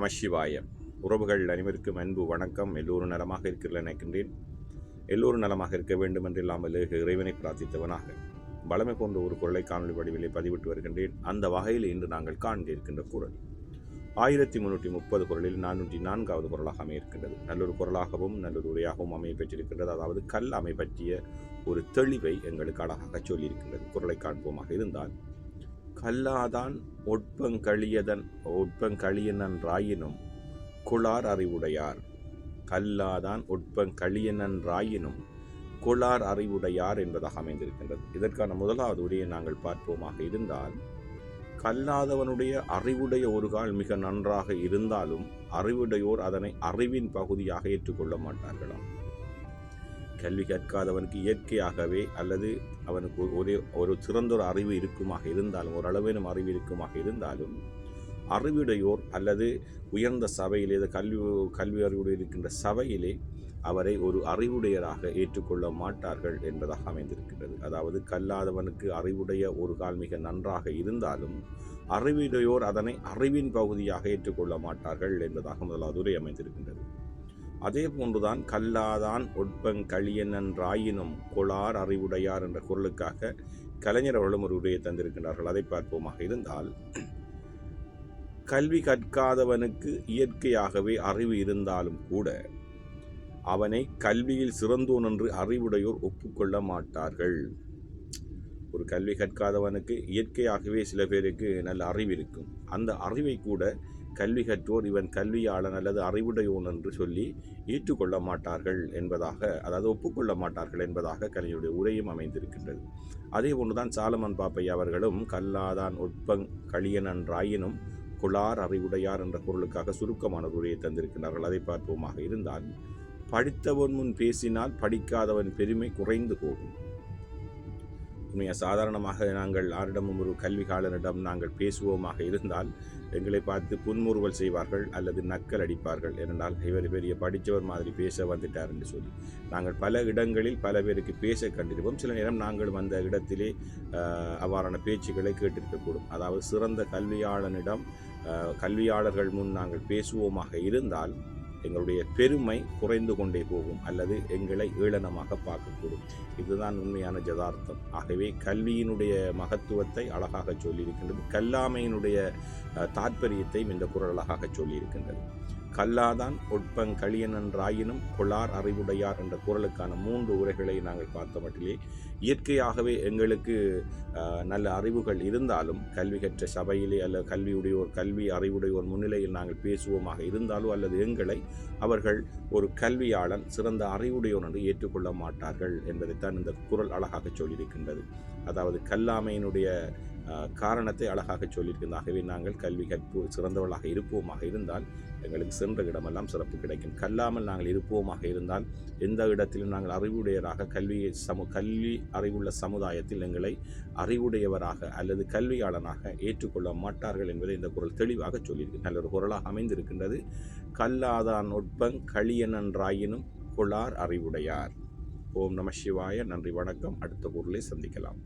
நமசிவாய. உறவுகள் அனைவருக்கும் அன்பு வணக்கம். எல்லோரும் நலமாக இருக்கிறீர்கள் நினைக்கின்றேன். எல்லோரும் நலமாக இருக்க வேண்டும் என்றில்லாமல் இறைவனை பிரார்த்தித்தவனாக பலமை போன்ற ஒரு குரலை காணொலி வடிவிலே பதிவிட்டு வருகின்றேன். அந்த வகையில் இன்று நாங்கள் காண்க இருக்கின்ற குரல் 1330 குரலில் 404வது குரலாக அமையிருக்கின்றது. நல்லொரு குரலாகவும் நல்லொரு உரையாகவும் அமைய பெற்றிருக்கின்றது. அதாவது கல்லாமை பற்றிய ஒரு தெளிவை எங்களுக்கு அழகாக சொல்லியிருக்கின்றது. குரலை காண்போமாக இருந்தால், கல்லாதான் ஒட்பங்களியனன்றாயினும் குளார் அறிவுடையார். கல்லாதான் ஒட்பங்களியனன்றாயினும் குளார் அறிவுடையார் என்பதாக அமைந்திருக்கின்றது. இதற்கான முதலாவது உரையை நாங்கள் பார்ப்போமாக இருந்தால், கல்லாதவனுடைய அறிவுடைய ஒரு கால் மிக நன்றாக இருந்தாலும் அறிவுடையோர் அதனை அறிவின் பகுதியாக ஏற்றுக்கொள்ள மாட்டார்களாம். கல்வி கற்காதவனுக்கு இயற்கையாகவே அல்லது அவனுக்கு ஒரு சிறந்தொரு அறிவு இருக்குமாக இருந்தாலும், ஒரு அளவேனும் அறிவு இருக்குமாக இருந்தாலும், அறிவுடையோர் அல்லது உயர்ந்த சபையிலே கல்வி அறிவுடைய இருக்கின்ற சபையிலே அவரை ஒரு அறிவுடையராக ஏற்றுக்கொள்ள மாட்டார்கள் என்பதாக அமைந்திருக்கின்றது. அதாவது கல்லாதவனுக்கு அறிவுடைய ஒரு கால் மிக நன்றாக இருந்தாலும் அறிவுடையோர் அதனை அறிவின் பகுதியாக ஏற்றுக்கொள்ள மாட்டார்கள் என்பதாக முதலாவது உரை அமைந்திருக்கின்றது. அதே போன்றுதான் கல்லாதான் ஒட்பங்களியனன்றாயினும் குளார் அறிவுடையார் என்ற குரலுக்காக கலைஞர் அவர்களும் ஒரு உரையை தந்திருக்கின்றார்கள். அதை பார்ப்போமாக இருந்தால், கல்வி கற்காதவனுக்கு இயற்கையாகவே அறிவு இருந்தாலும் கூட அவனை கல்வியில் சிறந்தோன் என்று அறிவுடையோர் ஒப்புக்கொள்ள மாட்டார்கள். ஒரு கல்வி கற்காதவனுக்கு இயற்கையாகவே சில பேருக்கு நல்ல அறிவு இருக்கும். அந்த அறிவை கூட கல்வி கற்றோர் இவன் கல்வியாளன் அல்லது அறிவுடையோன் என்று சொல்லி ஏற்றுக்கொள்ள மாட்டார்கள் என்பதாக, அதாவது ஒப்புக்கொள்ள மாட்டார்கள் என்பதாக கலைஞருடைய உரையும் அமைந்திருக்கின்றது. அதே போன்றுதான் சாலமன் பாப்பையா அவர்களும் கல்லாதான் ஒட்பங்களியனன்றாயினும் குளார் அறிவுடையார் என்ற குரலுக்காக சுருக்கமான உரையை தந்திருக்கின்றார்கள். அதை பார்ப்போமாக இருந்தால், படித்தவன் முன் பேசினால் படிக்காதவன் பெருமை குறைந்து போகும். சாதாரணமாக நாங்கள் யாரிடமும் ஒரு கல்விகாலனிடம் நாங்கள் பேசுவோமாக இருந்தால் எங்களை பார்த்து புன்முறுவல் செய்வார்கள் அல்லது நக்கல் அடிப்பார்கள். ஏனென்றால் இவர் பெரிய படித்தவர் மாதிரி பேச வந்துட்டார் என்று சொல்லி நாங்கள் பல இடங்களில் பல பேருக்கு பேச கண்டிருப்போம். சில நேரம் நாங்கள் அந்த இடத்திலே அவ்வாறான பேச்சுக்களை கேட்டிருக்கக்கூடும். அதாவது சிறந்த கல்வியாளர்கள் முன் நாங்கள் பேசுவோமாக இருந்தால் எங்களுடைய பெருமை குறைந்து கொண்டே போகும் அல்லது எங்களை ஏளனமாக பார்க்கக்கூடும். இதுதான் உண்மையான யதார்த்தம். ஆகவே கல்வியினுடைய மகத்துவத்தை அழகாக சொல்லியிருக்கின்றது. கல்லாமையினுடைய தாற்பயத்தையும் இந்த குரல் அழகாக சொல்லியிருக்கின்றது. கல்லாதான் ஒட்பங்களியனன்றாயினும் குளார் அறிவுடையார் என்ற குரலுக்கான 3 உரைகளை நாங்கள் பார்த்த மட்டிலே இயற்கையாகவே எங்களுக்கு நல்ல அறிவுகள் இருந்தாலும் கல்வி கற்ற சபையிலே அல்லது கல்வி அறிவுடையோர் முன்னிலையில் நாங்கள் பேசுவோமாக இருந்தாலோ அல்லது எங்களை அவர்கள் ஒரு கல்வியாளன் சிறந்த அறிவுடையோன் என்று ஏற்றுக்கொள்ள மாட்டார்கள் என்பதைத்தான் இந்த குரல் அழகாக சொல்லியிருக்கின்றது. அதாவது கல்லாமையினுடைய காரணத்தை அழகாக சொல்லியிருக்கின்றது. ஆகவே நாங்கள் கல்வி கற்பு சிறந்தவர்களாக இருப்போமாக இருந்தால் எங்களுக்கு சென்ற இடமெல்லாம் சிறப்பு கிடைக்கும். கல்லாமல் நாங்கள் இருப்போமாக இருந்தால் எந்த இடத்திலும் நாங்கள் அறிவுடையராக கல்வி அறிவுள்ள சமுதாயத்தில் எங்களை அறிவுடையவராக அல்லது கல்வியாளனாக ஏற்றுக்கொள்ள மாட்டார்கள் என்பதை இந்த குரல் தெளிவாக சொல்லியிருக்கு. நல்ல ஒரு குரலாக அமைந்திருக்கின்றது. கல்லாதான் ஒட்பங்களியனன்றாயினும் குளார் அறிவுடையார். ஓம் நம சிவாய. நன்றி, வணக்கம். அடுத்த குரலை சந்திக்கலாம்.